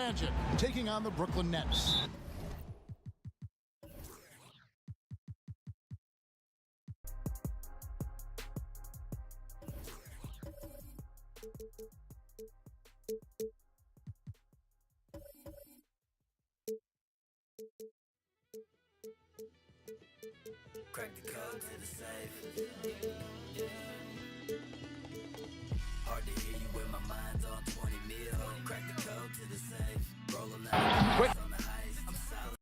Magic taking on the Brooklyn Nets. Crack the code to the safe. Hard to hear you when my mind's on 20 mil. Crack the code to the safe. Rolling out on the heist. I'm solid.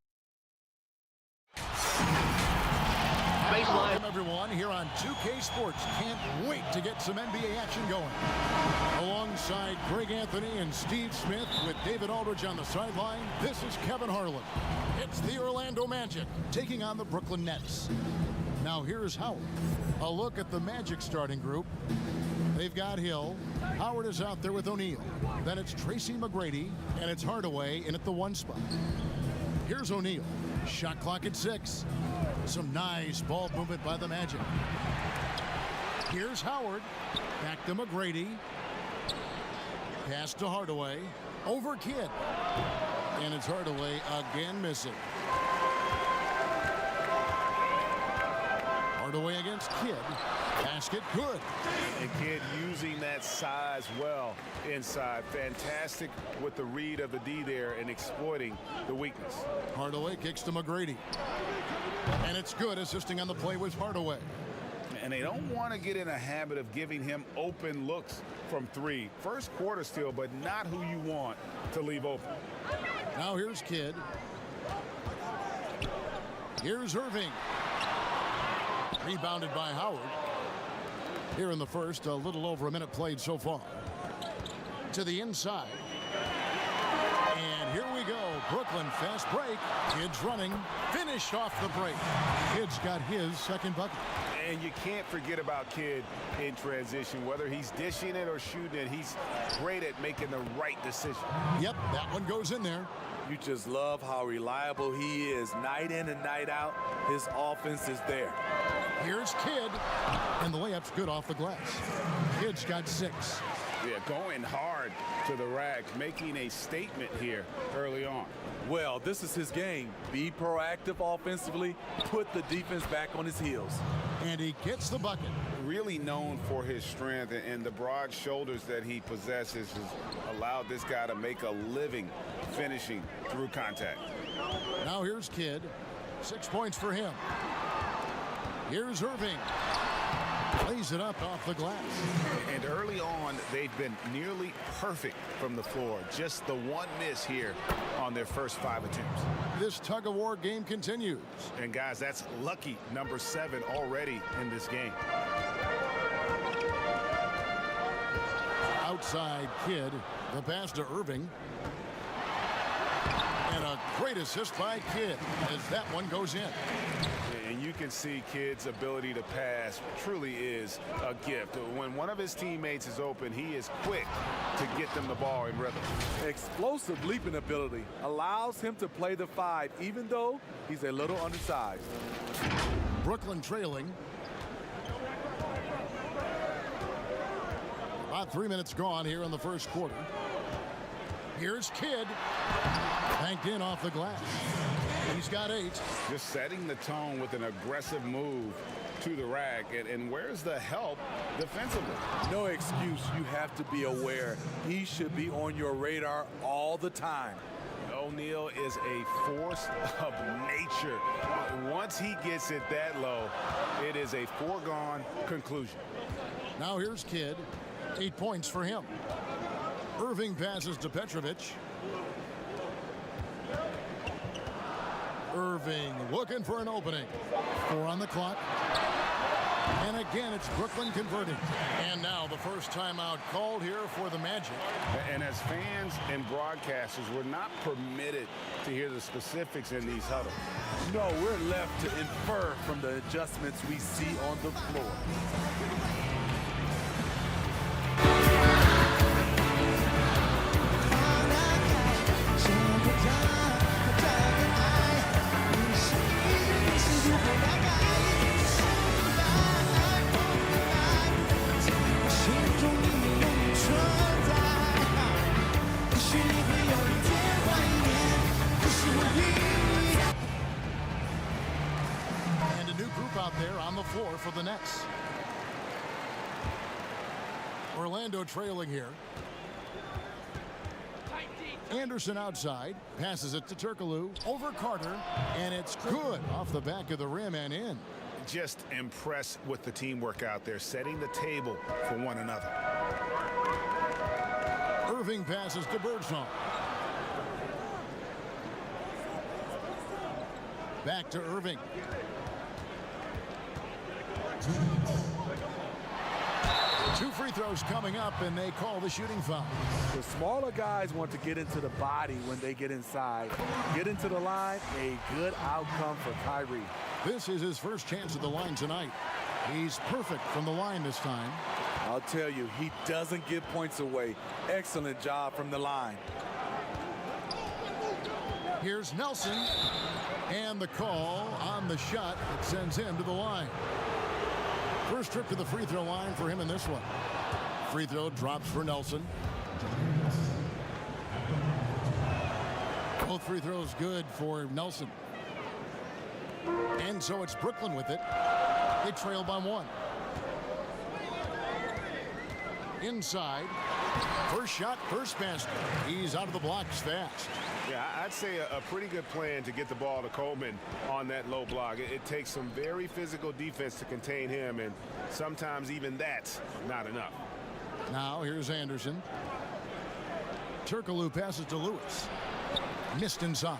Welcome everyone here on 2K Sports. Can't wait to get some NBA action going. Alongside Greg Anthony and Steve Smith with David Aldridge on the sideline, this is Kevin Harlan. It's the Orlando Magic taking on the Brooklyn Nets. Now here's Howard. A look at the Magic starting group. They've got Hill. Howard is out there with O'Neal. Then it's Tracy McGrady, and it's Hardaway in at the 1 spot. Here's O'Neal. Shot clock at 6. Some nice ball movement by the Magic. Here's Howard. Back to McGrady. Pass to Hardaway. Over Kidd. And it's Hardaway again missing. Hardaway against Kidd. Basket good. And Kidd using that size well inside. Fantastic with the read of the D there and exploiting the weakness. Hardaway kicks to McGrady. And it's good. Assisting on the play was Hardaway. And they don't want to get in a habit of giving him open looks from 3. First quarter still, but not who you want to leave open. Now here's Kidd. Here's Irving. Rebounded by Howard. Here in the first, a little over a minute played so far. To the inside. And here we go. Brooklyn fast break. Kidd's running. Finished off the break. Kidd's got his second bucket. And you can't forget about Kidd in transition. Whether he's dishing it or shooting it, he's great at making the right decision. Yep, that one goes in there. You just love how reliable he is. Night in and night out, his offense is there. Here's Kidd. And the layup's good off the glass. Kidd's got 6. Yeah, going hard to the rack, making a statement here early on. Well, this is his game. Be proactive offensively, put the defense back on his heels. And he gets the bucket. Really known for his strength and the broad shoulders that he possesses has allowed this guy to make a living finishing through contact. Now here's Kidd. 6 points for him. Here's Irving. Plays it up off the glass. And early on, they've been nearly perfect from the floor. Just the one miss here on their first 5 attempts. This tug-of-war game continues. And guys, that's lucky number 7 already in this game. Outside Kidd. The pass to Irving. And a great assist by Kidd as that one goes in. And you can see Kidd's ability to pass truly is a gift. When one of his teammates is open, he is quick to get them the ball in rhythm. Explosive leaping ability allows him to play the 5, even though he's a little undersized. Brooklyn trailing. About 3 minutes gone here in the first quarter. Here's Kidd. Banked in off the glass. He's got 8. Just setting the tone with an aggressive move to the rack. And where's the help defensively? No excuse. You have to be aware. He should be on your radar all the time. O'Neal is a force of nature. Once he gets it that low, it is a foregone conclusion. Now here's Kidd. 8 points for him. Irving passes to Petrovic. Irving looking for an opening. 4 on the clock. And again, it's Brooklyn converting. And now the first timeout called here for the Magic. And as fans and broadcasters, we're not permitted to hear the specifics in these huddles. No, we're left to infer from the adjustments we see on the floor. there on the floor for the Nets. Orlando trailing here. Anderson outside, passes it to Turkoglu, over Carter, and it's good off the back of the rim and in. Just impressed with the teamwork out there, setting the table for one another. Irving passes to Birdsong. Back to Irving. Two free throws coming up, and they call the shooting foul. The smaller guys want to get into the body when they get inside. Get into the line, a good outcome for Kyrie. This is his first chance at the line tonight. He's perfect from the line this time. I'll tell you, he doesn't give points away. Excellent job from the line. Here's Nelson, and the call on the shot that sends him to the line. First trip to the free throw line for him in this one. Free throw drops for Nelson. Both free throws good for Nelson. And so it's Brooklyn with it. They trail by one. Inside. First shot, first basket. He's out of the blocks fast. Yeah, I'd say a pretty good plan to get the ball to Coleman on that low block. It takes some very physical defense to contain him, and sometimes even that's not enough. Now here's Anderson. Turkoglu passes to Lewis. Missed inside.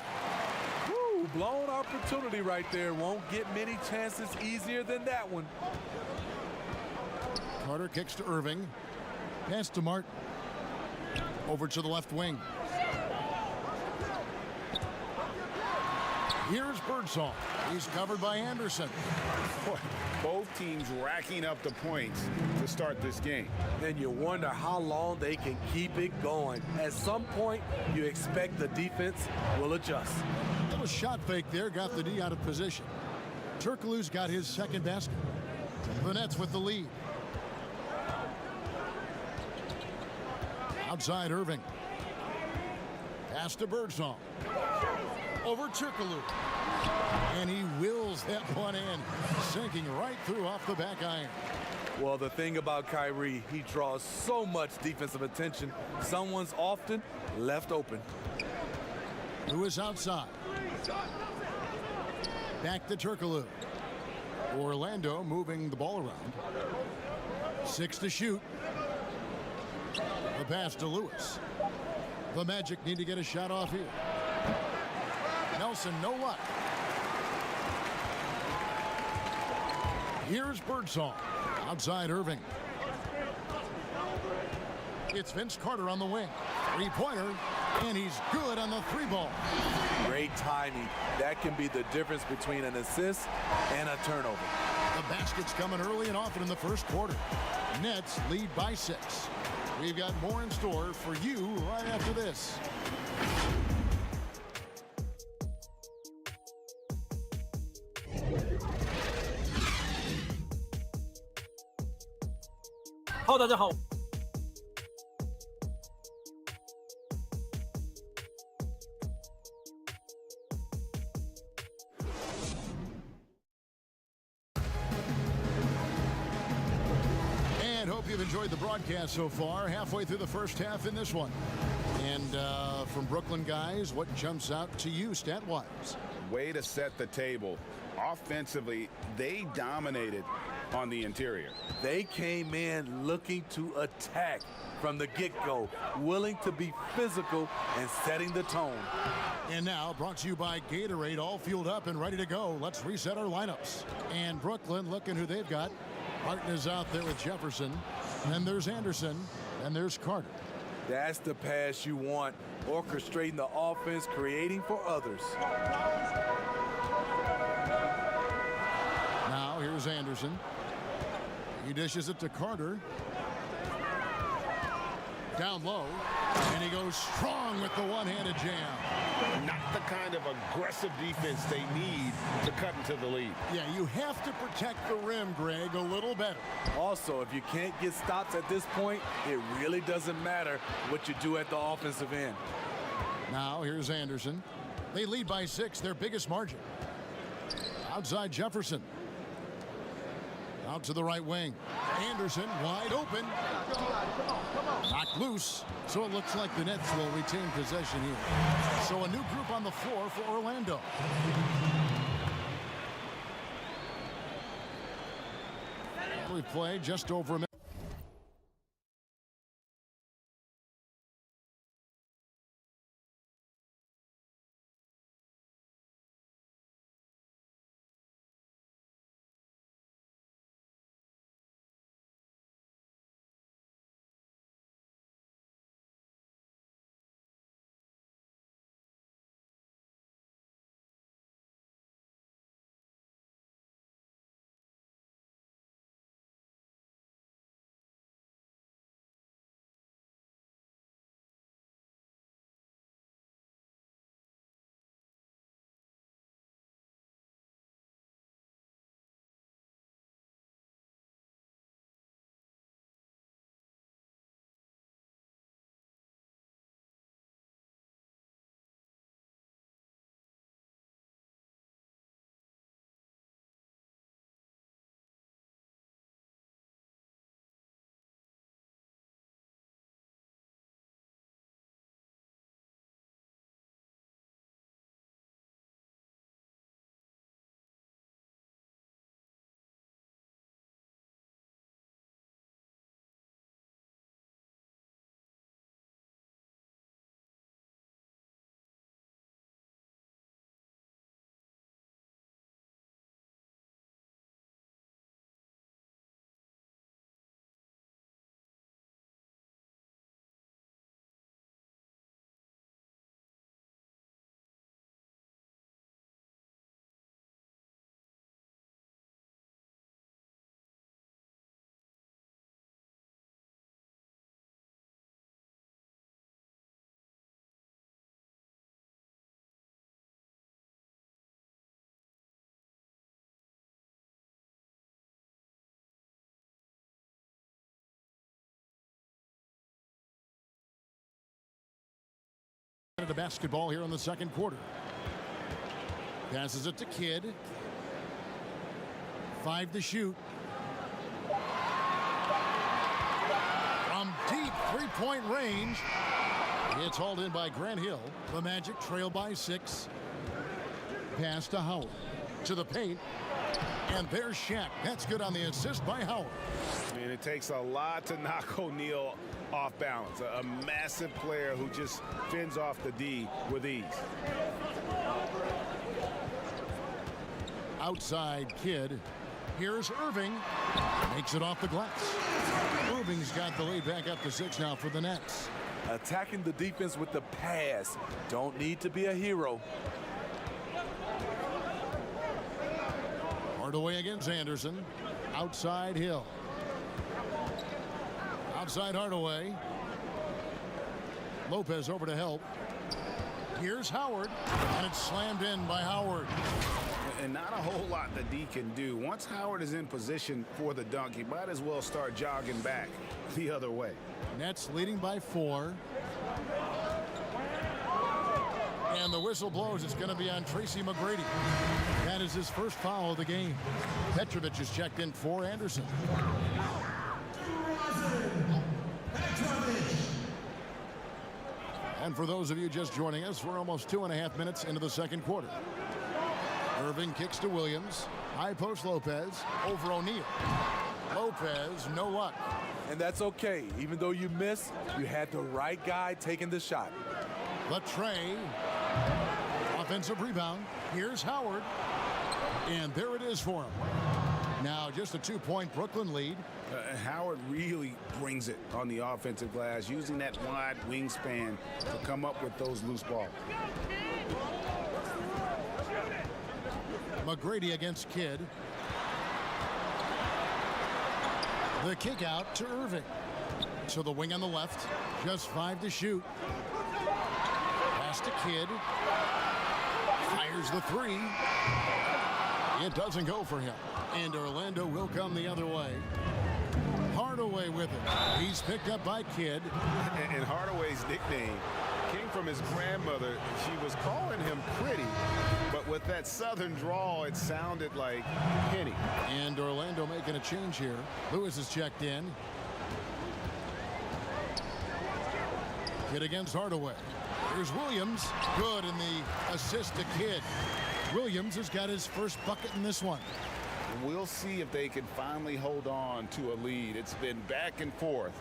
Woo, blown opportunity right there. Won't get many chances easier than that one. Carter kicks to Irving. Pass to Martin. Over to the left wing. Here's Birdsong. He's covered by Anderson. Both teams racking up the points to start this game. And you wonder how long they can keep it going. At some point, you expect the defense will adjust. Little shot fake there, got the D out of position. Turkoglu's got his second basket. The Nets with the lead. Outside Irving. Pass to Birdsong. Over Turkoglu. And he wills that one in, sinking right through off the back iron. Well, the thing about Kyrie, he draws so much defensive attention. Someone's often left open. Lewis outside. Back to Turkoglu. Orlando moving the ball around. 6 to shoot. The pass to Lewis. The Magic need to get a shot off here. Nelson, no luck. Here's Birdsong. Outside Irving. It's Vince Carter on the wing. Three-pointer, and he's good on the three ball. Great timing. That can be the difference between an assist and a turnover. The basket's coming early and often in the first quarter. Nets lead by 6. We've got more in store for you right after this. Hello， 大家好。And hope you've enjoyed the broadcast so far. Halfway through the first half in this one. And from Brooklyn guys, what jumps out to you stat-wise? Way to set the table. Offensively, they dominated on the interior. They came in looking to attack from the get-go, willing to be physical and setting the tone. And now, brought to you by Gatorade, all fueled up and ready to go. Let's reset our lineups. And Brooklyn, looking who they've got. Martin is out there with Jefferson. And then there's Anderson. And there's Carter. That's the pass you want, orchestrating the offense, creating for others. Now, here's Anderson. He dishes it to Carter. Down low. And he goes strong with the one-handed jam. Not the kind of aggressive defense they need to cut into the lead. Yeah, you have to protect the rim, Greg, a little better. Also, if you can't get stops at this point, it really doesn't matter what you do at the offensive end. Now, here's Anderson. They lead by 6, their biggest margin. Outside Jefferson. Out to the right wing. Anderson wide open. Knocked loose. So it looks like the Nets will retain possession here. So a new group on the floor for Orlando. We play just over a minute. The basketball here in the second quarter. Passes it to Kidd. 5 to shoot. From deep three-point range. It's hauled in by Grant Hill. The Magic trail by 6. Pass to Howard. To the paint. And there's Shaq. That's good on the assist by Howard. I mean, it takes a lot to knock O'Neal off balance. A massive player who just fends off the D with ease. Outside Kidd. Here's Irving. Makes it off the glass. Irving's got the lead back up to 6 now for the Nets. Attacking the defense with the pass. Don't need to be a hero. Hardaway against Anderson. Outside Hill. Outside Hardaway. Lopez over to help. Here's Howard. And it's slammed in by Howard. And not a whole lot the D can do. Once Howard is in position for the dunk, he might as well start jogging back the other way. Nets leading by 4. And the whistle blows. It's going to be on Tracy McGrady. That is his first foul of the game. Petrovic is checked in for Anderson. And for those of you just joining us, we're almost 2.5 minutes into the second quarter. Irving kicks to Williams. High post Lopez over O'Neal. Lopez, no luck. And that's okay. Even though you missed, you had the right guy taking the shot. Latrey. Offensive rebound. Here's Howard. And there it is for him. Now just a 2-point Brooklyn lead. Howard really brings it on the offensive glass, using that wide wingspan to come up with those loose balls. McGrady against Kidd. The kick out to Irving. So the wing on the left. Just 5 to shoot. Pass to Kidd. Fires the 3. It doesn't go for him. And Orlando will come the other way. Hardaway with it. He's picked up by Kidd. And Hardaway's nickname Came from his grandmother. She was calling him pretty, but with that southern drawl, it sounded like Penny. And Orlando making a change here. Lewis is checked in. Kidd against Hardaway. Here's Williams. Good in the assist to Kidd. Williams has got his first bucket in this one. We'll see if they can finally hold on to a lead. It's been back and forth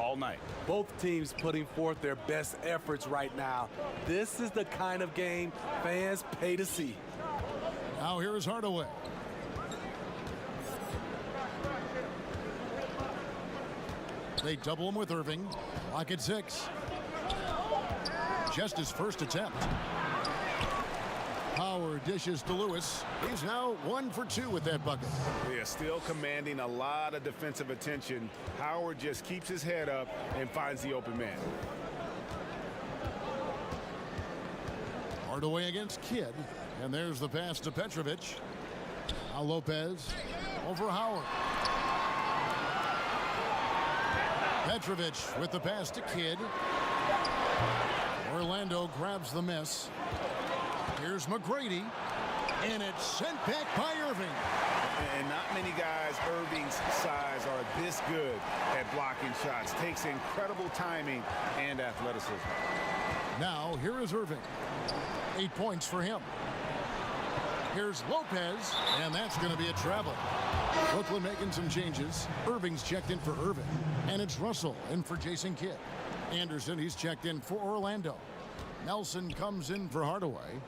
all night. Both teams putting forth their best efforts right now. This is the kind of game fans pay to see. Now here is Hardaway. They double him with Irving. Lock at 6. Just his first attempt. Howard dishes to Lewis. He's now 1 for 2 with that bucket. They are still commanding a lot of defensive attention. Howard just keeps his head up and finds the open man. Hardaway against Kidd. And there's the pass to Petrovic. Now Lopez over Howard. Petrovic with the pass to Kidd. Orlando grabs the miss. Here's McGrady, and it's sent back by Irving. And not many guys Irving's size are this good at blocking shots. Takes incredible timing and athleticism. Now here is Irving. 8 points for him. Here's Lopez, and that's going to be a travel. Brooklyn making some changes. Irving's checked in for Irving, and it's Russell in for Jason Kidd. Anderson, he's checked in for Orlando. Nelson comes in for Hardaway.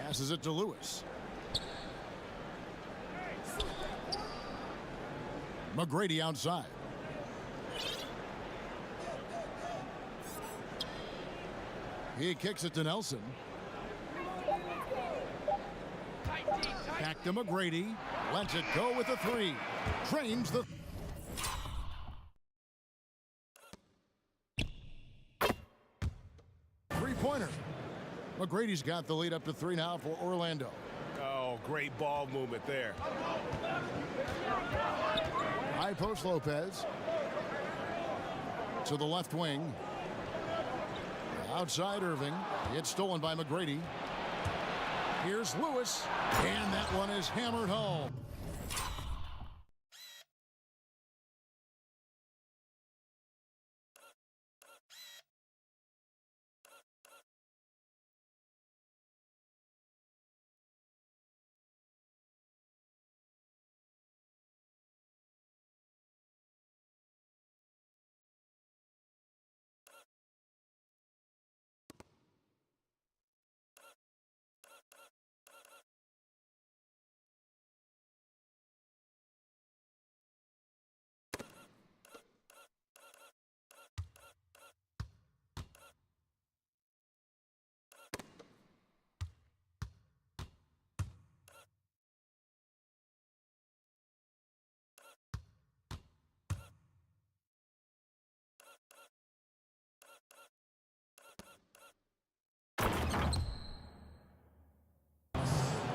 Passes it to Lewis. McGrady outside. He kicks it to Nelson. Back to McGrady. Lets it go with a 3. Trains the... three-pointer. McGrady's got the lead up to 3 now for Orlando. Oh, great ball movement there. High post Lopez. To the left wing. Outside Irving. It's stolen by McGrady. Here's Lewis. And that one is hammered home.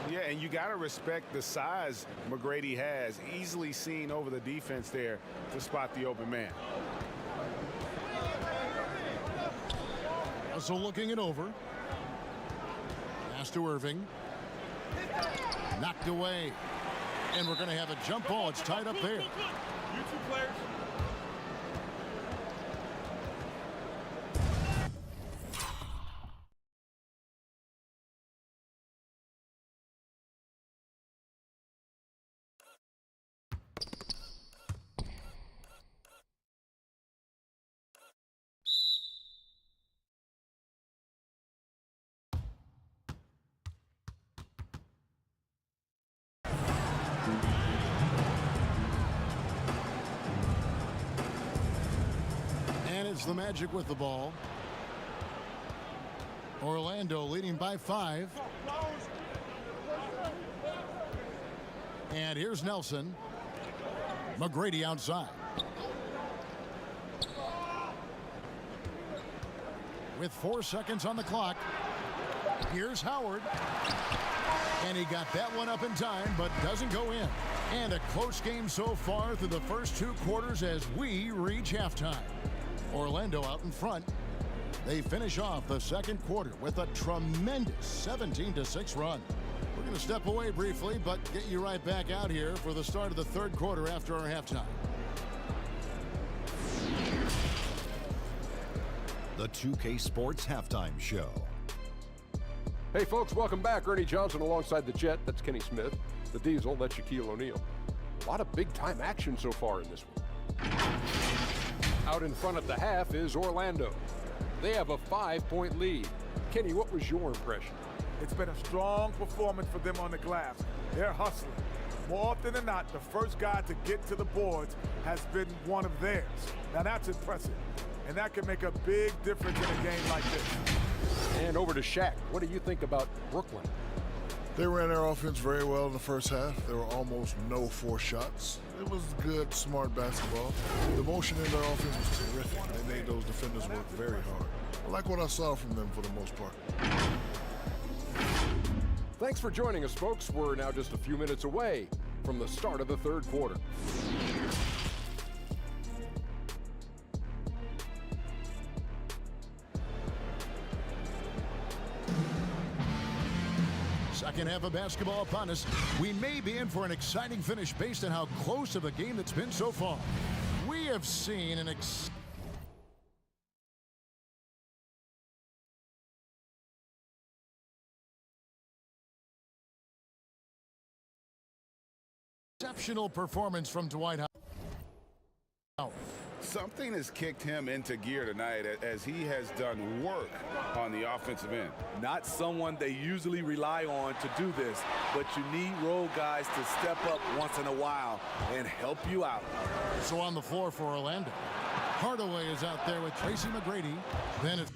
Yeah, and you got to respect the size McGrady has. Easily seen over the defense there to spot the open man. Russell looking it over. Pass to Irving. Knocked away. And we're going to have a jump ball. It's tied up there. You two players. It's the Magic with the ball. Orlando leading by 5. And here's Nelson. McGrady outside. With 4 seconds on the clock, here's Howard. And he got that one up in time, but doesn't go in. And a close game so far through the first 2 quarters as we reach halftime. Orlando out in front. They finish off the second quarter with a tremendous 17-6 run. We're going to step away briefly, but get you right back out here for the start of the third quarter after our halftime. The 2K Sports Halftime Show. Hey folks, welcome back. Ernie Johnson alongside the Jet, that's Kenny Smith. The Diesel, that's Shaquille O'Neal. A lot of big-time action so far in this one. Out in front at the half is Orlando. They have a 5-point lead. Kenny, what was your impression? It's been a strong performance for them on the glass. They're hustling. More often than not, the first guy to get to the boards has been one of theirs. Now that's impressive, and that can make a big difference in a game like this. And over to Shaq. What do you think about Brooklyn? They ran their offense very well in the first half. There were almost no forced shots. It was good, smart basketball. The motion in their offense was terrific. They made those defenders work very hard. I like what I saw from them for the most part. Thanks for joining us, folks. We're now just a few minutes away from the start of the third quarter. Second half of basketball upon us. We may be in for an exciting finish based on how close of a game it's been so far. We have seen an exceptional performance from Dwight Howard. Something has kicked him into gear tonight as he has done work on the offensive end. Not someone they usually rely on to do this, but you need role guys to step up once in a while and help you out. So on the floor for Orlando, Hardaway is out there with Tracy McGrady. Then it's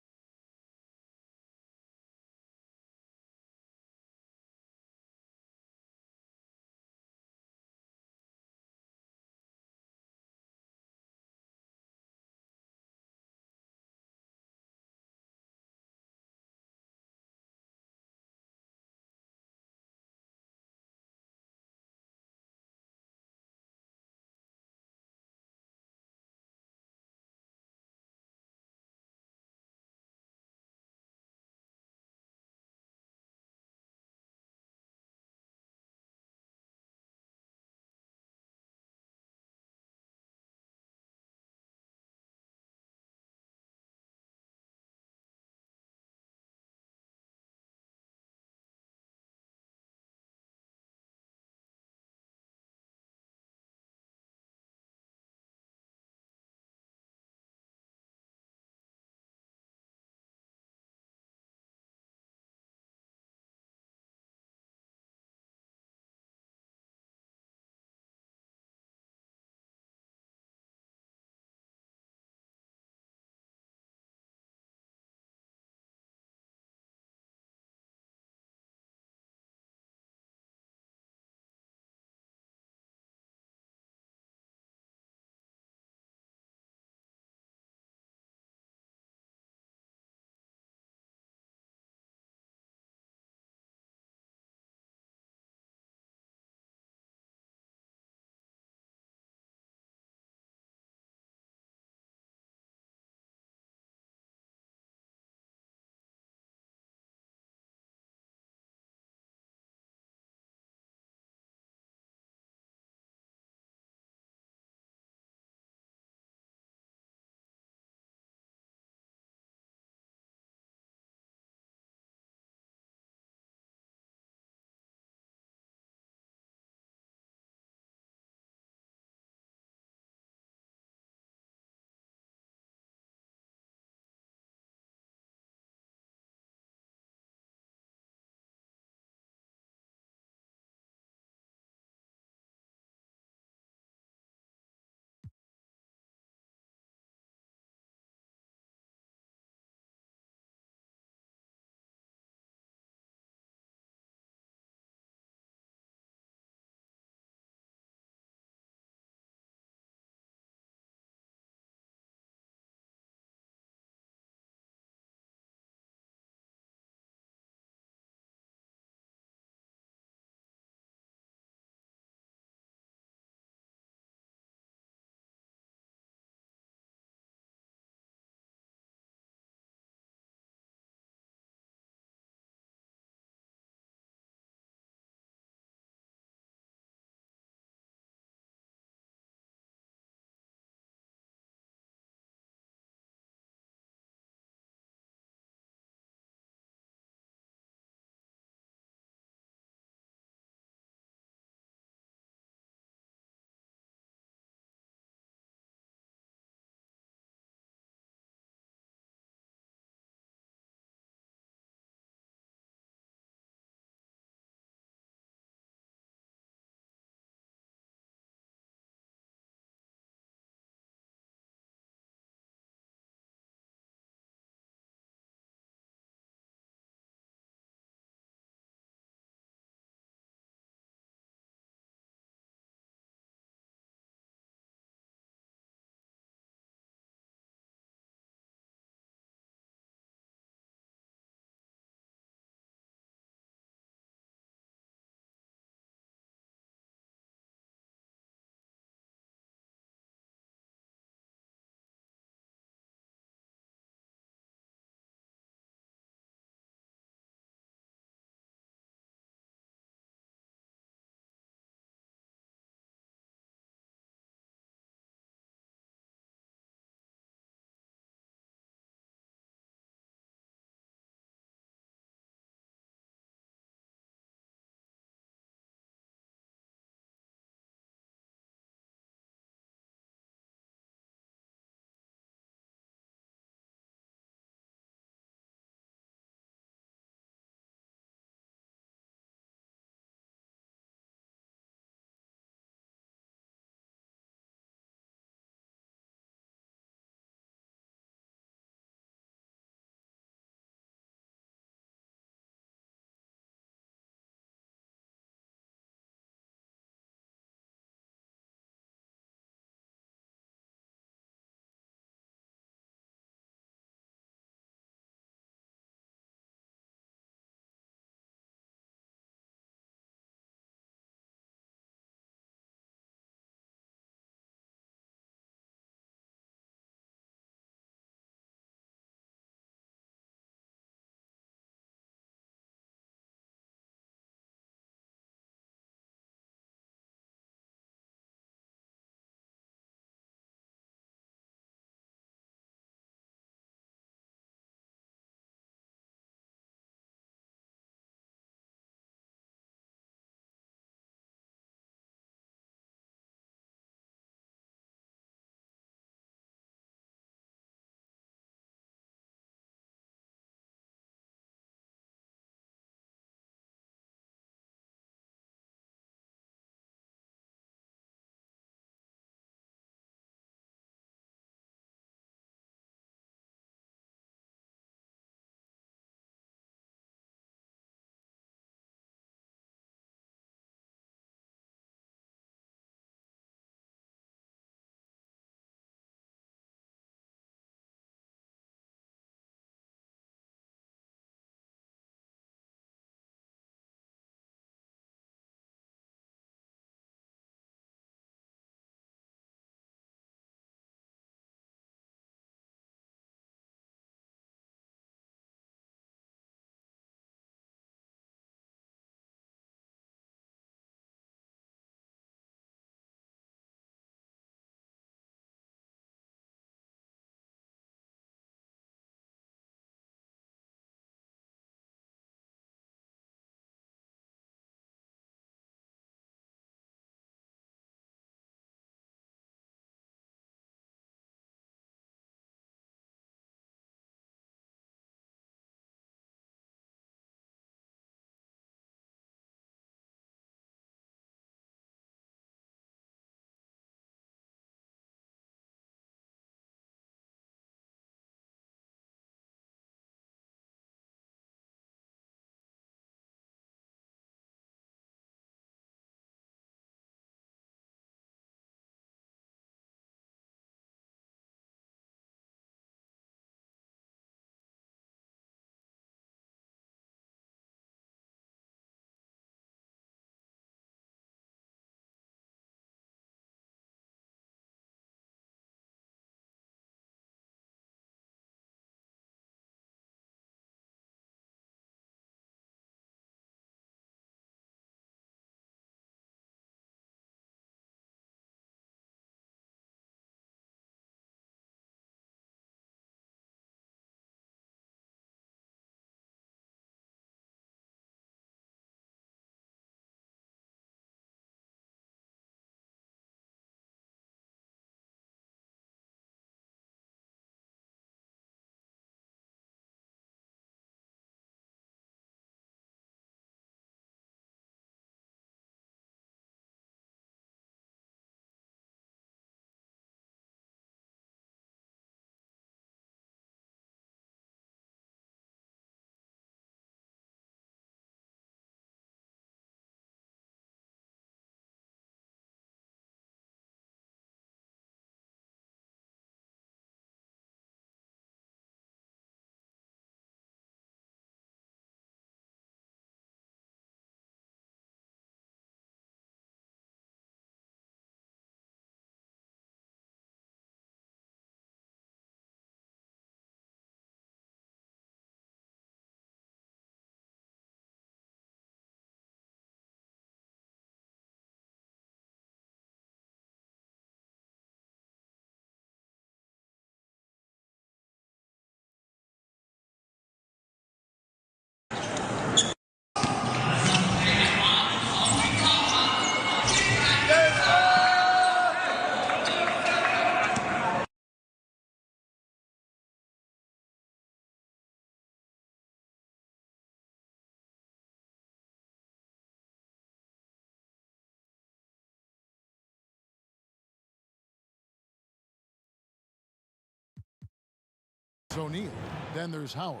It's O'Neal. Then there's Howard.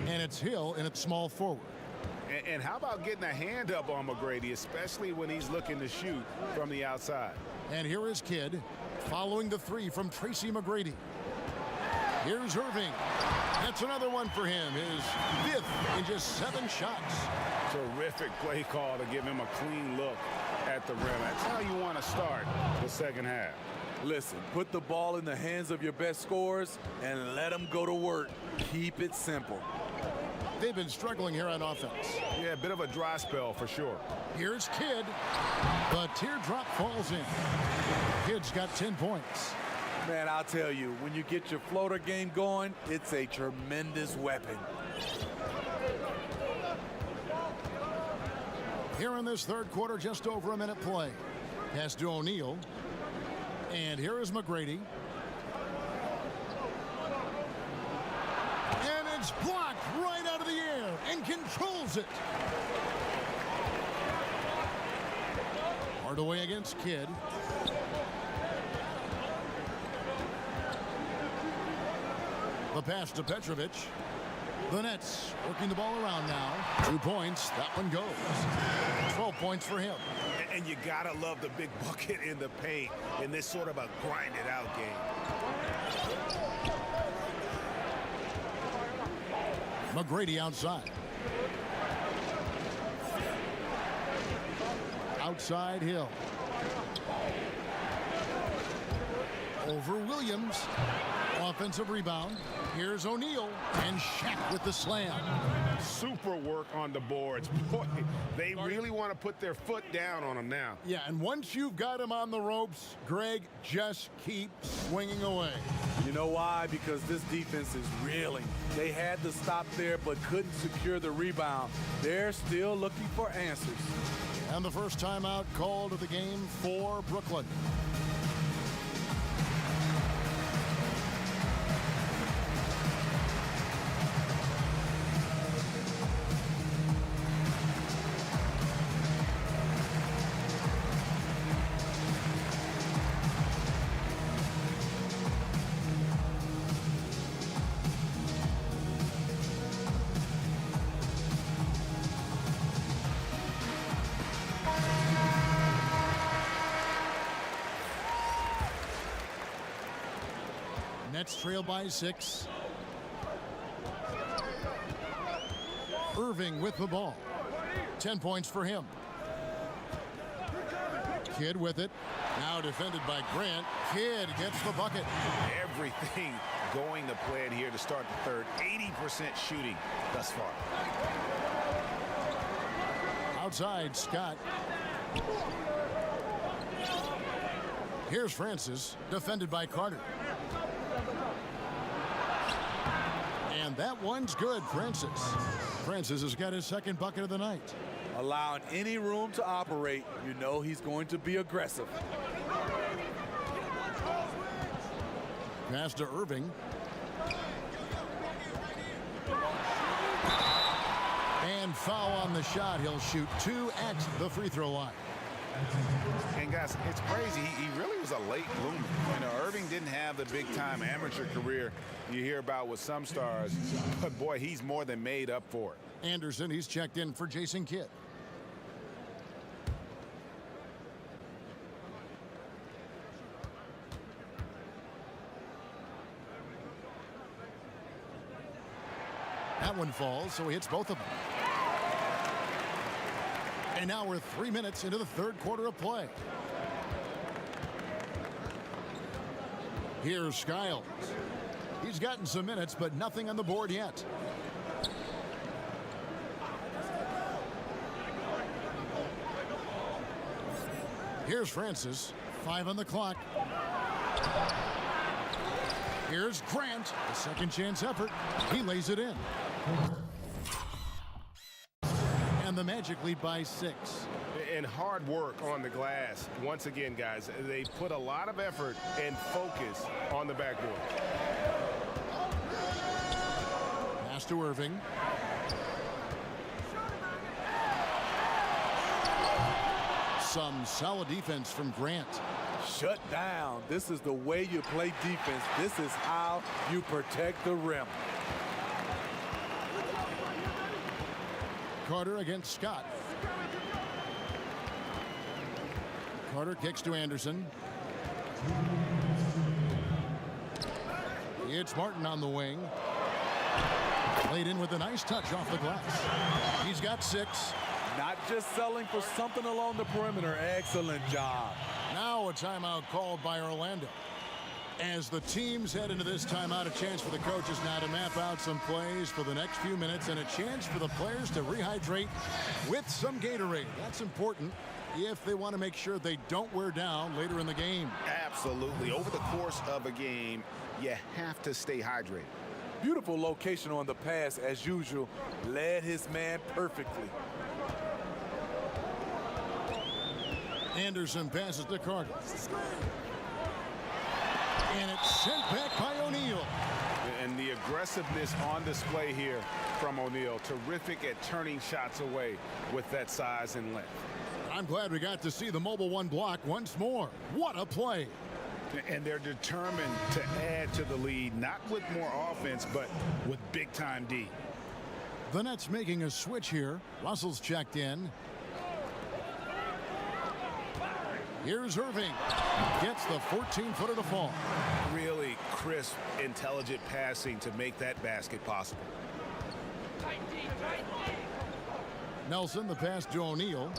And it's Hill in its small forward. And how about getting a hand up on McGrady, especially when he's looking to shoot from the outside? And here is Kidd following the three from Tracy McGrady. Here's Irving. That's another one for him. His fifth in just 7 shots. Terrific play call to give him a clean look at the rim. That's how you want to start the second half. Listen, put the ball in the hands of your best scorers and let them go to work. Keep it simple. They've been struggling here on offense. Yeah, a bit of a dry spell for sure. Here's Kidd. The teardrop falls in. Kidd's got 10 points. Man, I'll tell you, when you get your floater game going, it's a tremendous weapon. Here in this third quarter, just over a minute play. Pass to O'Neal. And here is McGrady. And it's blocked right out of the air and controls it. Hardaway against Kidd. The pass to Petrovic. The Nets working the ball around now. 2 points. That one goes. 12 points for him. And you gotta love the big bucket in the paint in this sort of a grinded out game. McGrady outside. Outside Hill. Over Williams. Offensive rebound. Here's O'Neal. And Shaq with the slam. Super work on the boards. Boy, they really want to put their foot down on him now. Yeah, and once you've got him on the ropes, Greg, just keep swinging away. You know why? Because this defense is reeling. They had to stop there but couldn't secure the rebound. They're still looking for answers. And the first timeout called of the game for Brooklyn. Nets trail by 6. Irving with the ball. 10 points for him. Kidd with it. Now defended by Grant. Kidd gets the bucket. Everything going to plan here to start the third. 80% shooting thus far. Outside, Scott. Here's Francis, defended by Carter. And that one's good, Francis. Francis has got his second bucket of the night. Allowing any room to operate, you know he's going to be aggressive. Pass to Irving. And foul on the shot. He'll shoot 2 at the free throw line. And guys, it's crazy. He really was a late bloomer. You know, Irving didn't have the big-time amateur career you hear about with some stars, but boy, he's more than made up for it. Anderson, he's checked in for Jason Kidd. That one falls, so he hits both of them. And now we're 3 minutes into the third quarter of play. Here's Skiles. He's gotten some minutes, but nothing on the board yet. Here's Francis. 5 on the clock. Here's Grant. A second chance effort. He lays it in. And the Magic lead by 6. And hard work on the glass. Once again, guys, they put a lot of effort and focus on the backboard. Pass to Irving. Some solid defense from Grant. Shut down. This is the way you play defense. This is how foul, you protect the rim. Carter against Scott. Carter kicks to Anderson. It's Martin on the wing. Laid in with a nice touch off the glass. He's got 6. Not just selling for something along the perimeter. Excellent job. Now a timeout called by Orlando. As the teams head into this timeout, a chance for the coaches now to map out some plays for the next few minutes and a chance for the players to rehydrate with some Gatorade. That's important if they want to make sure they don't wear down later in the game. Absolutely. Over the course of a game, you have to stay hydrated. Beautiful location on the pass, as usual. Led his man perfectly. Anderson passes to Carter. And it's sent back by O'Neal. And the aggressiveness on display here from O'Neal. Terrific at turning shots away with that size and length. I'm glad we got to see the mobile one block once more. What a play. And they're determined to add to the lead, not with more offense, but with big-time D. The Nets making a switch here. Russell's checked in. Here's Irving. Gets the 14-footer to fall. Really crisp, intelligent passing to make that basket possible. Nelson, the pass to O'Neal.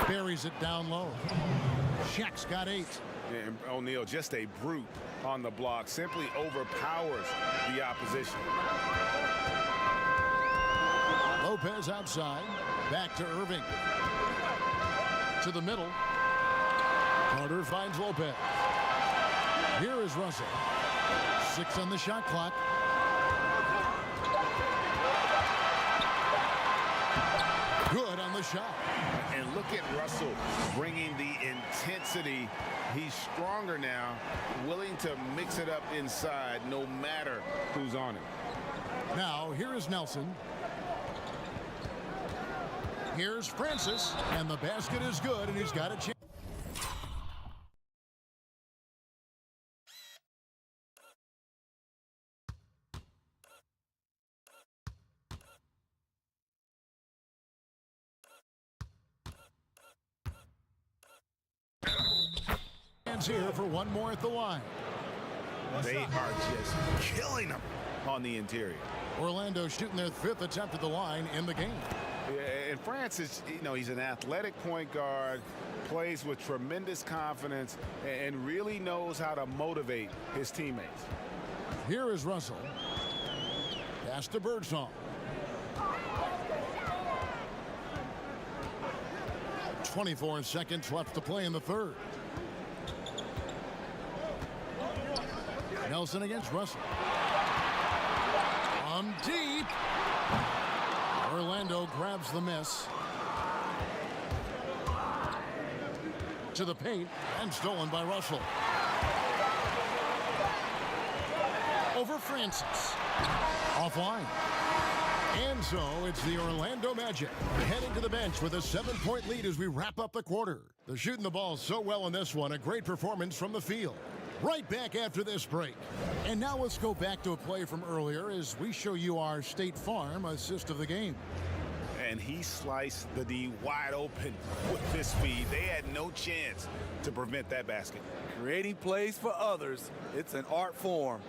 Buries it down low. Shaq's got 8. And O'Neal, just a brute on the block, simply overpowers the opposition. Lopez outside. Back to Irving. To the middle. Carter finds Lopez. Here is Russell. 6 on the shot clock. Good on the shot. And look at Russell bringing the intensity. He's stronger now, willing to mix it up inside no matter who's on him. Now, here is Nelson. Here's Francis, and the basket is good, and he's got a chance. Here for one more at the line. They are just killing them on the interior. Orlando shooting their 5th attempt at the line in the game. Yeah, and Francis, you know, he's an athletic point guard, plays with tremendous confidence, and really knows how to motivate his teammates. Here is Russell. Pass to Birdsong. 24 seconds left to play in the 3rd. Nelson against Russell. From deep. Orlando grabs the miss. To the paint and stolen by Russell. Over Francis. Offline. And so it's the Orlando Magic heading to the bench with a 7-point lead as we wrap up the quarter. They're shooting the ball so well in this one. A great performance from the field. Right back after this break. And now let's go back to a play from earlier as we show you our State Farm assist of the game. And he sliced the D wide open with this speed. They had no chance to prevent that basket. Creating plays for others, it's an art form.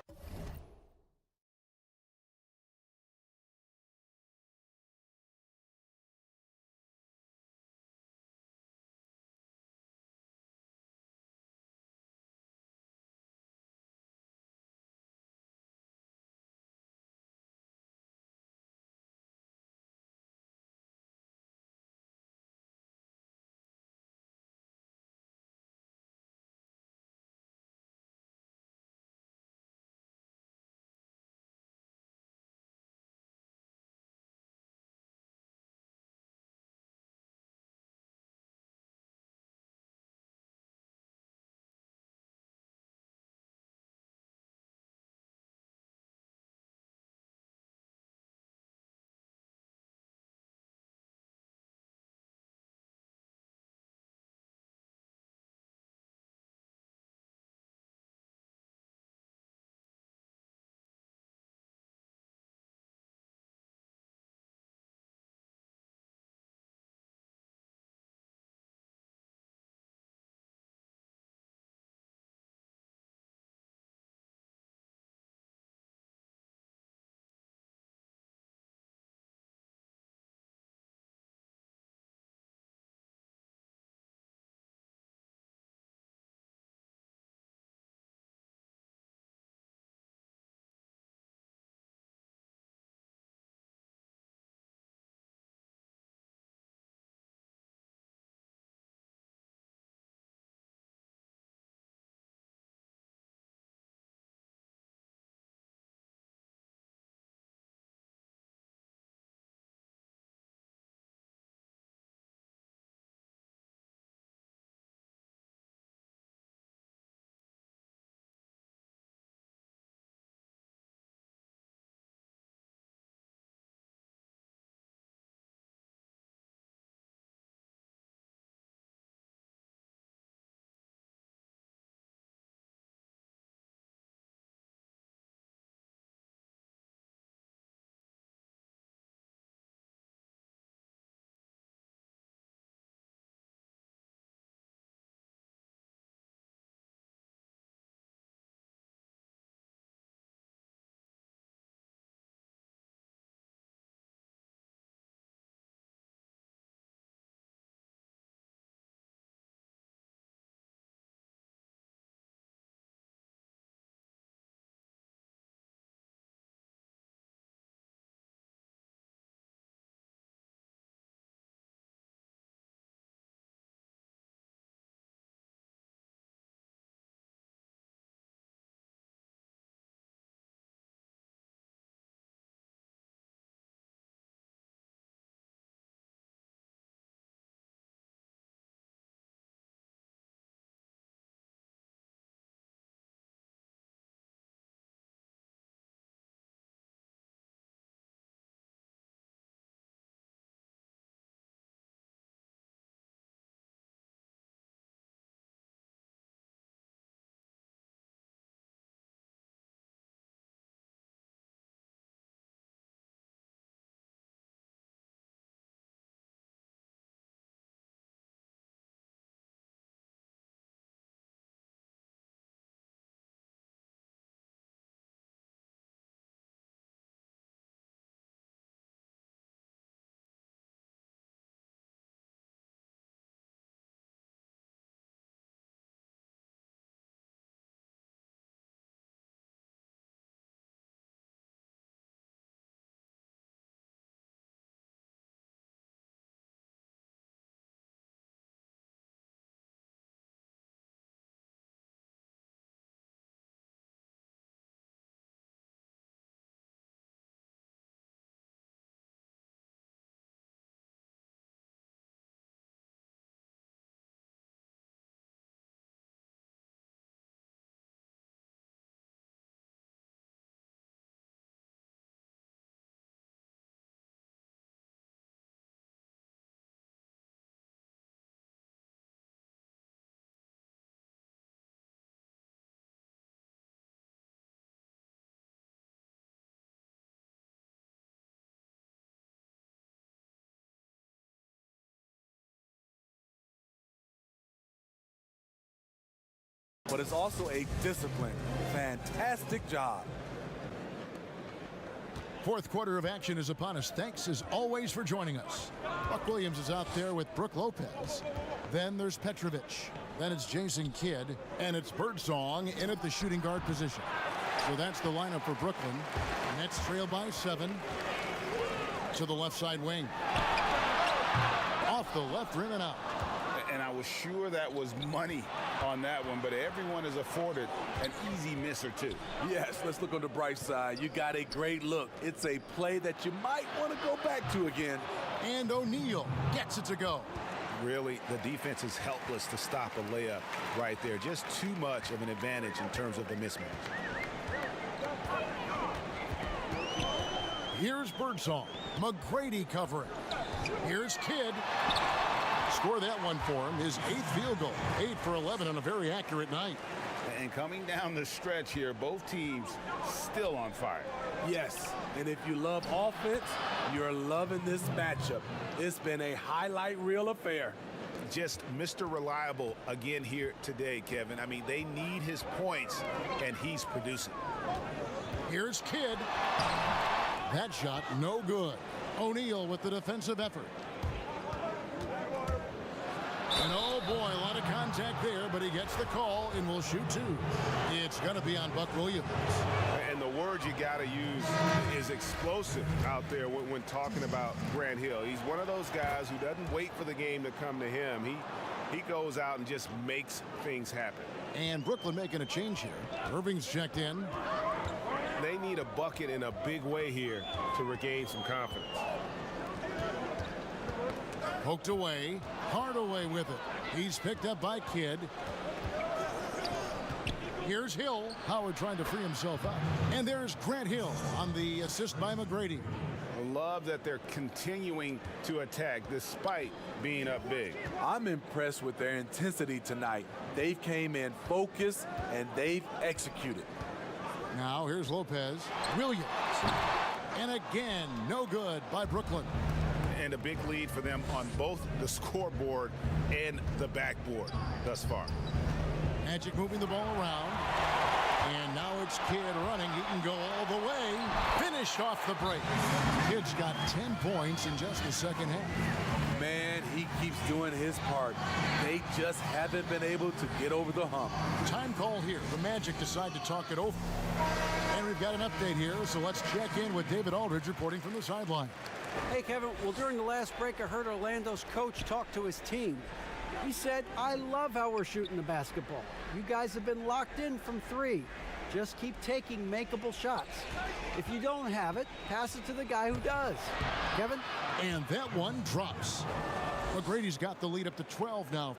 but it's also a disciplined, fantastic job. Fourth quarter of action is upon us. Thanks as always for joining us. Buck Williams is out there with Brooke Lopez. Then there's Petrovic. Then it's Jason Kidd. And it's Birdsong in at the shooting guard position. So that's the lineup for Brooklyn. Nets trail by 7 to the left side wing. Off the left rim and out. And I was sure that was money on that one, but everyone is afforded an easy miss or two. Yes, let's look on the bright side. You got a great look. It's a play that you might want to go back to again. And O'Neal gets it to go. Really, the defense is helpless to stop a layup right there. Just too much of an advantage in terms of the mismatch. Here's Birdsong. McGrady covering. Here's Kidd. Score that one for him. His 8th field goal. 8 for 11 on a very accurate night. And coming down the stretch here, both teams still on fire. Yes, and if you love offense, you're loving this matchup. It's been a highlight reel affair. Just Mr. Reliable again here today, Kevin. I mean, they need his points, and he's producing. Here's Kidd. That shot, no good. O'Neal with the defensive effort. And oh boy, a lot of contact there, but he gets the call and will shoot 2. It's going to be on Buck Williams. And the word you got to use is explosive out there when talking about Grant Hill. He's one of those guys who doesn't wait for the game to come to him. He goes out and just makes things happen. And Brooklyn making a change here. Irving's checked in. They need a bucket in a big way here to regain some confidence. Poked away. Hardaway with it. He's picked up by Kidd. Here's Hill. Howard trying to free himself up. And there's Grant Hill on the assist by McGrady. I love that they're continuing to attack despite being up big. I'm impressed with their intensity tonight. They've came in focused and they've executed. Now here's Lopez. Williams. And again, no good by Brooklyn. And a big lead for them on both the scoreboard and the backboard thus far. Magic moving the ball around. And now it's Kidd running. He can go all the way. Finished off the break. Kidd's got 10 points in just the second half. Man, he keeps doing his part. They just haven't been able to get over the hump. Time call here. The Magic decide to talk it over. And we've got an update here, so let's check in with David Aldridge reporting from the sideline. Hey, Kevin. Well, during the last break, I heard Orlando's coach talk to his team. He said, I love how we're shooting the basketball. You guys have been locked in from 3. Just keep taking makeable shots. If you don't have it, pass it to the guy who does. Kevin? And that one drops. McGrady's got the lead up to 12 now.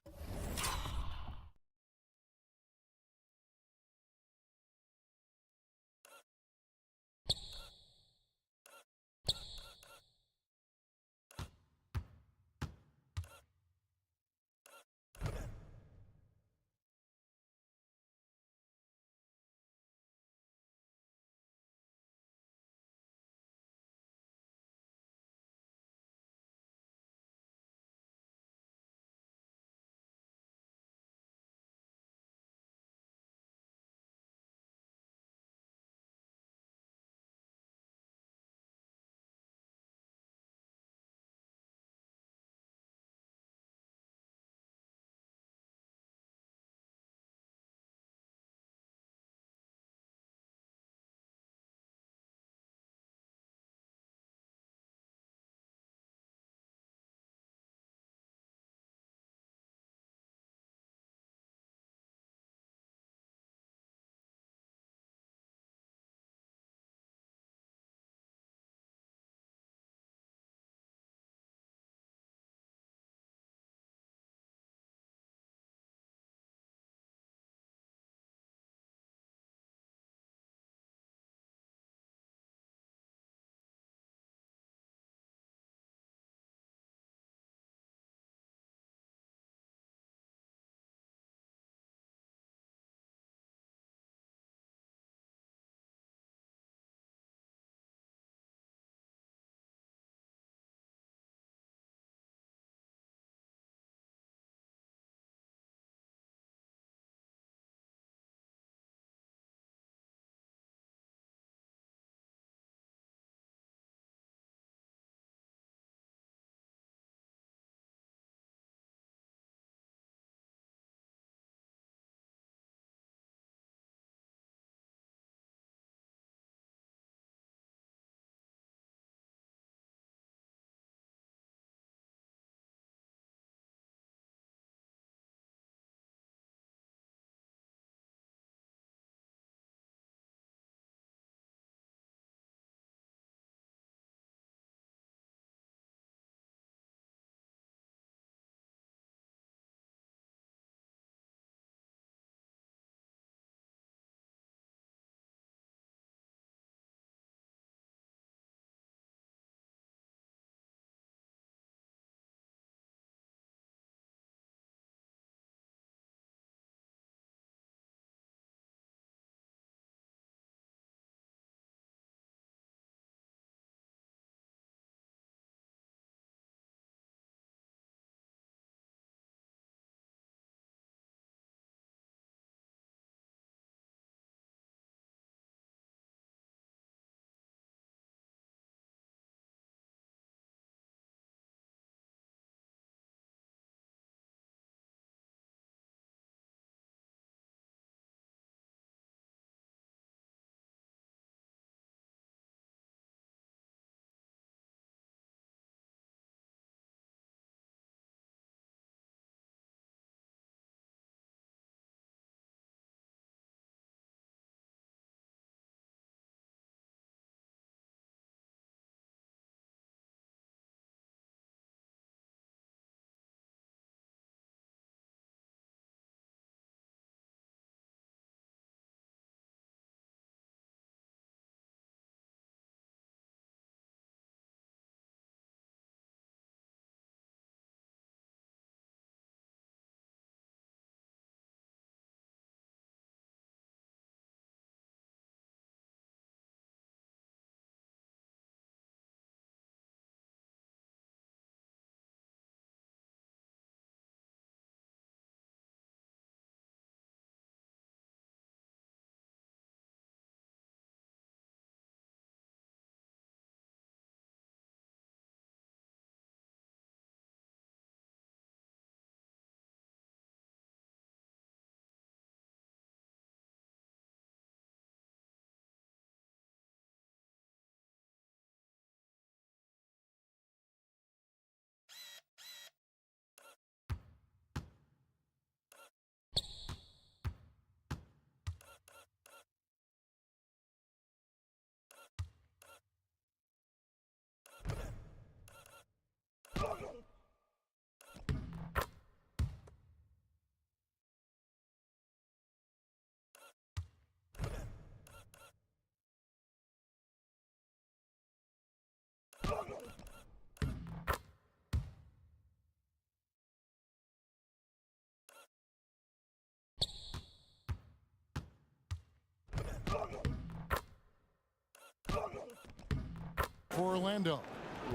for Orlando.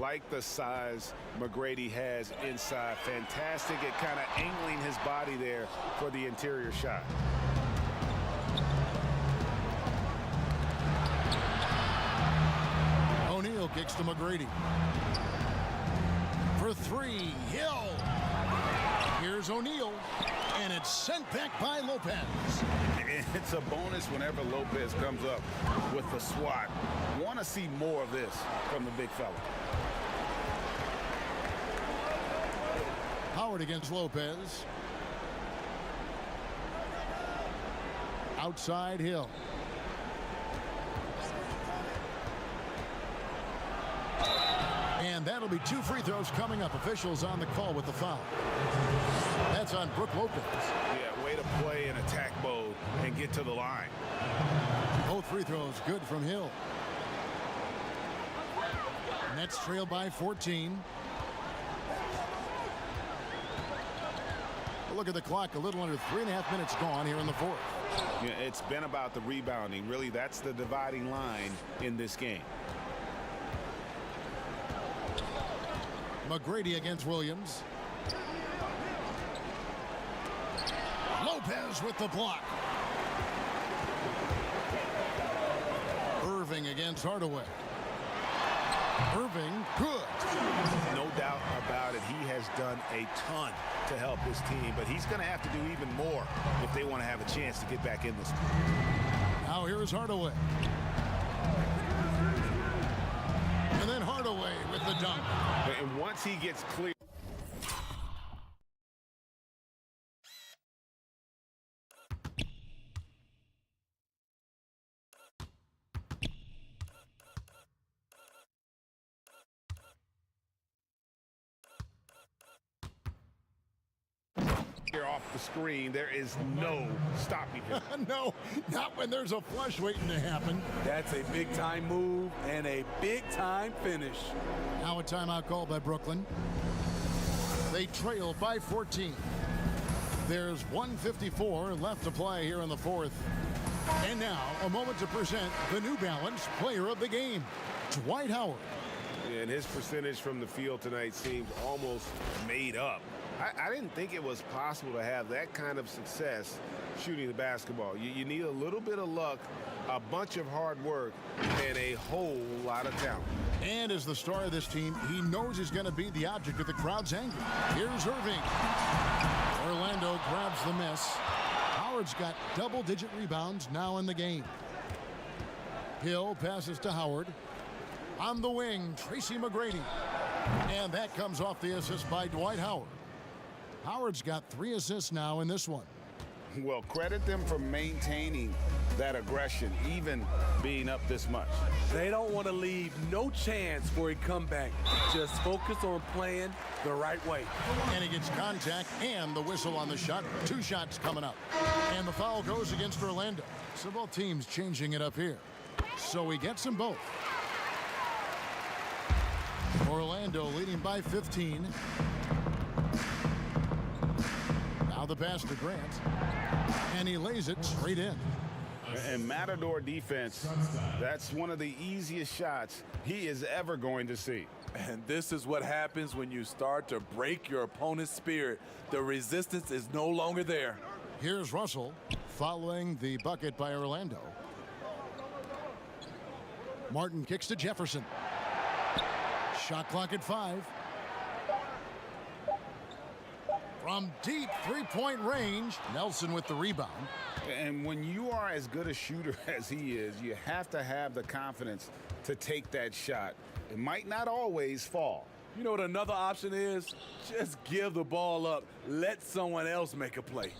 Like the size McGrady has inside. Fantastic at kind of angling his body there for the interior shot. O'Neal kicks to McGrady. For three, Hill. Here's O'Neal, and it's sent back by Lopez. It's a bonus whenever Lopez comes up with the swat. Want to see more of this from the big fella. Howard against Lopez. Outside Hill. And that'll be 2 free throws coming up. Officials on the call with the foul. That's on Brook Lopez. Yeah, way to play in attack mode and get to the line. Both free throws good from Hill. Nets trail by 14. Look at the clock. A little under 3.5 minutes gone here in the fourth. Yeah, it's been about the rebounding. Really, that's the dividing line in this game. McGrady against Williams. Lopez with the block. Irving against Hardaway. Irving, good. No doubt about it. He has done a ton to help his team, but he's going to have to do even more if they want to have a chance to get back in this one. Now here's Hardaway. And then Hardaway with the dunk. And once he gets clear. Here off the screen, there is no stopping him. No, not when there's a flush waiting to happen. That's a big-time move and a big-time finish. Now a timeout called by Brooklyn. They trail by 14. There's 1:54 left to play here in the fourth. And now a moment to present the New Balance Player of the Game, Dwight Howard. And his percentage from the field tonight seems almost made up. I didn't think it was possible to have that kind of success shooting the basketball. You need a little bit of luck, a bunch of hard work, and a whole lot of talent. And as the star of this team, he knows he's going to be the object of the crowd's anger. Here's Irving. Orlando grabs the miss. Howard's got double-digit rebounds now in the game. Hill passes to Howard. On the wing, Tracy McGrady. And that comes off the assist by Dwight Howard. Howard's got 3 assists now in this one. Well, credit them for maintaining that aggression, even being up this much. They don't want to leave no chance for a comeback. Just focus on playing the right way. And he gets contact and the whistle on the shot. 2 shots coming up. And the foul goes against Orlando. So both teams changing it up here. So he gets them both. Orlando leading by 15. Now the pass to Grant. And he lays it straight in. And Matador defense, that's one of the easiest shots he is ever going to see. And this is what happens when you start to break your opponent's spirit. The resistance is no longer there. Here's Russell following the bucket by Orlando. Martin kicks to Jefferson. Shot clock at 5. From deep three-point range, Nelson with the rebound. And when you are as good a shooter as he is, you have to have the confidence to take that shot. It might not always fall. You know what another option is? Just give the ball up. Let someone else make a play.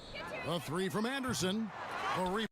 A 3 from Anderson. The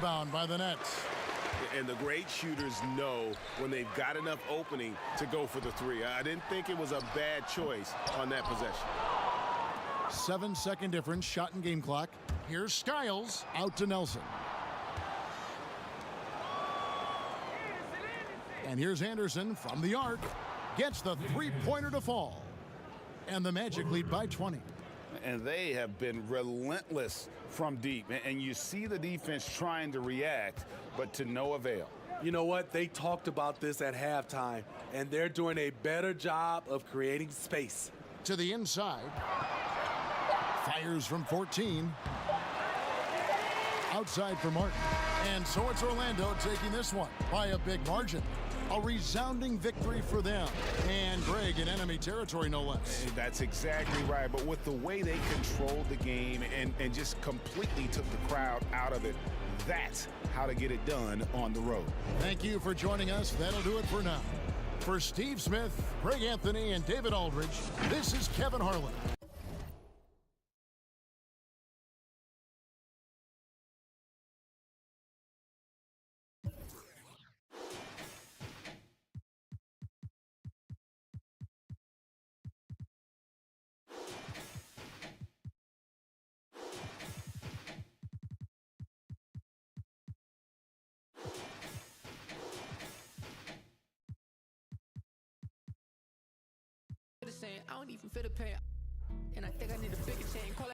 Bound by the Nets. And the great shooters know when they've got enough opening to go for the three. I didn't think it was a bad choice on that possession. 7-second difference, shot and game clock. Here's Skiles, out to Nelson. And here's Anderson from the arc. Gets the three-pointer to fall. And the Magic lead by 20. And they have been relentless from deep. And you see the defense trying to react, but to no avail. You know what? They talked about this at halftime, and they're doing a better job of creating space. To the inside. Fires from 14. Outside for Martin. And so it's Orlando taking this one by a big margin. A resounding victory for them. And Greg in enemy territory, no less. That's exactly right. But with the way they controlled the game and just completely took the crowd out of it, that's how to get it done on the road. Thank you for joining us. That'll do it for now. For Steve Smith, Greg Anthony, and David Aldridge, this is Kevin Harlan. I don't even feel the pain, and I think I need a bigger chain. Call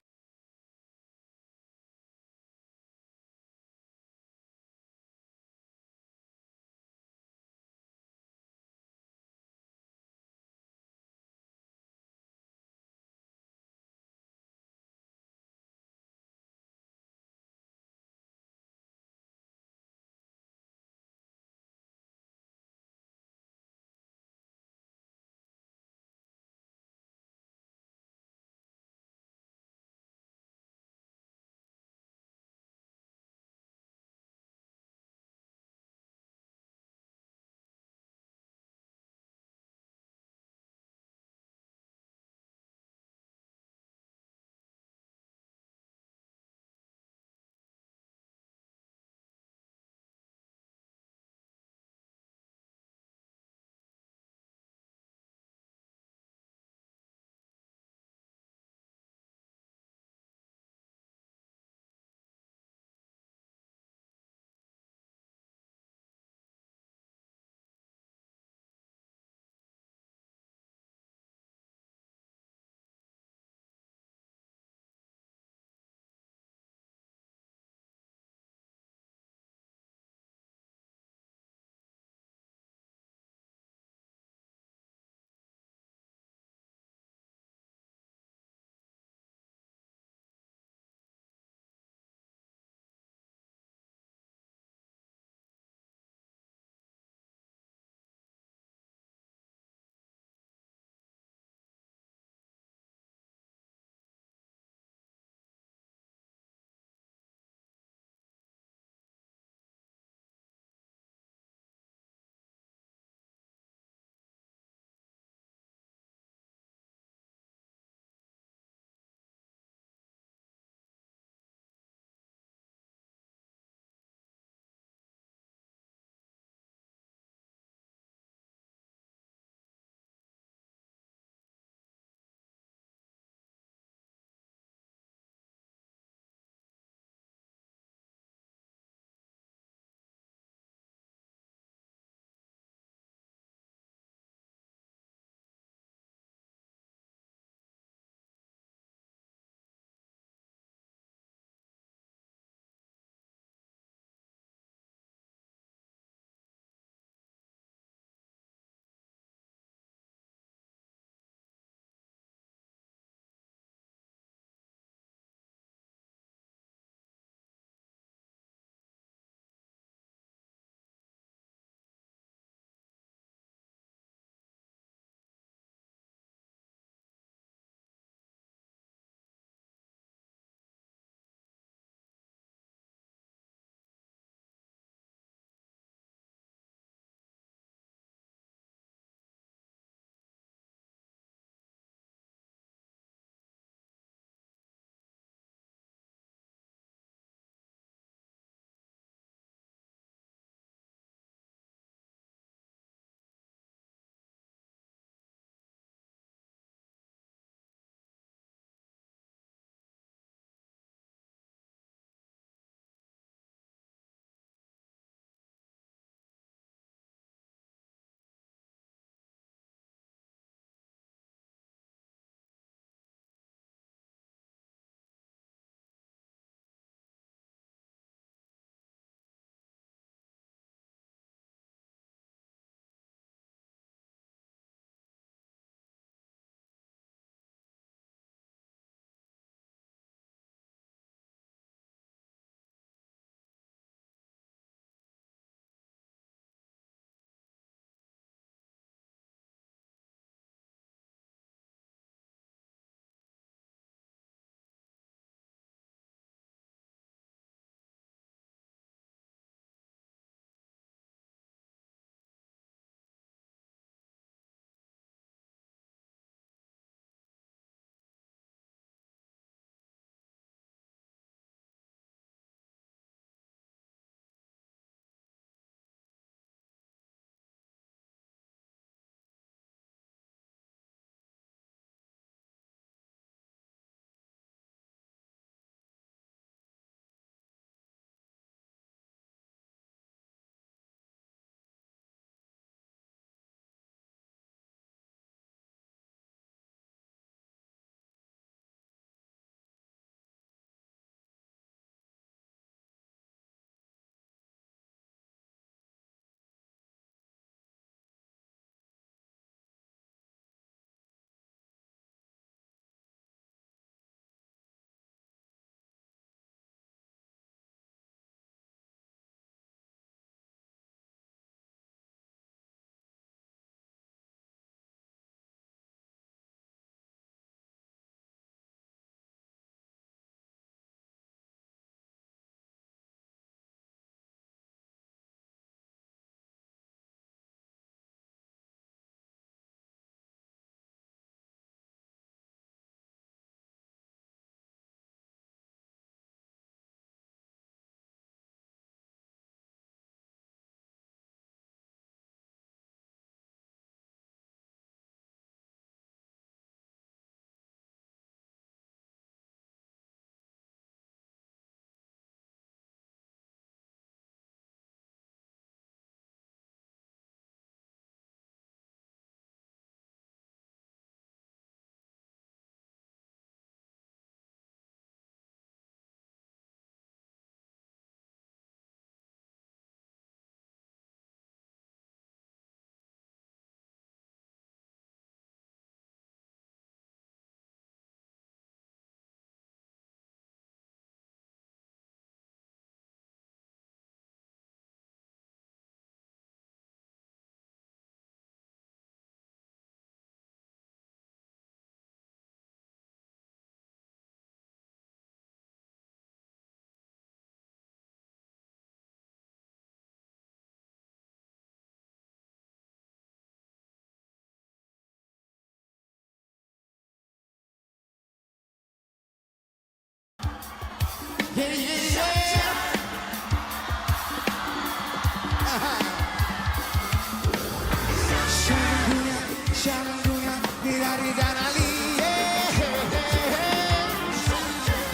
小姑娘，你到底在哪里？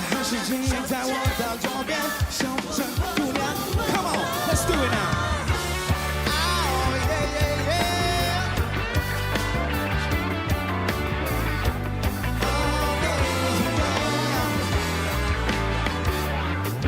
还是今夜在我的左边，小镇姑娘 ，Come on, let's do it now. Oh yeah yeah yeah. Oh yeah yeah.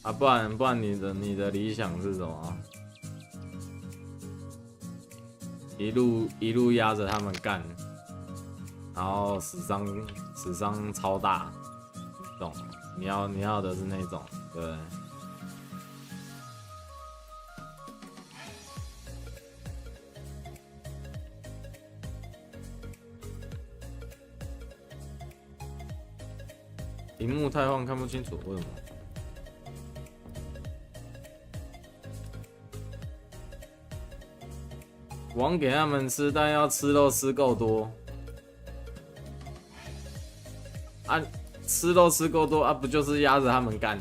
啊，不然你的理想是什么？一路压着他们干，然后死伤超大，懂？你要的是那种，对不对？屏幕太晃看不清楚，为什么？王给他们吃，但要吃肉吃够多。啊，吃肉吃够多啊，不就是压着他们干？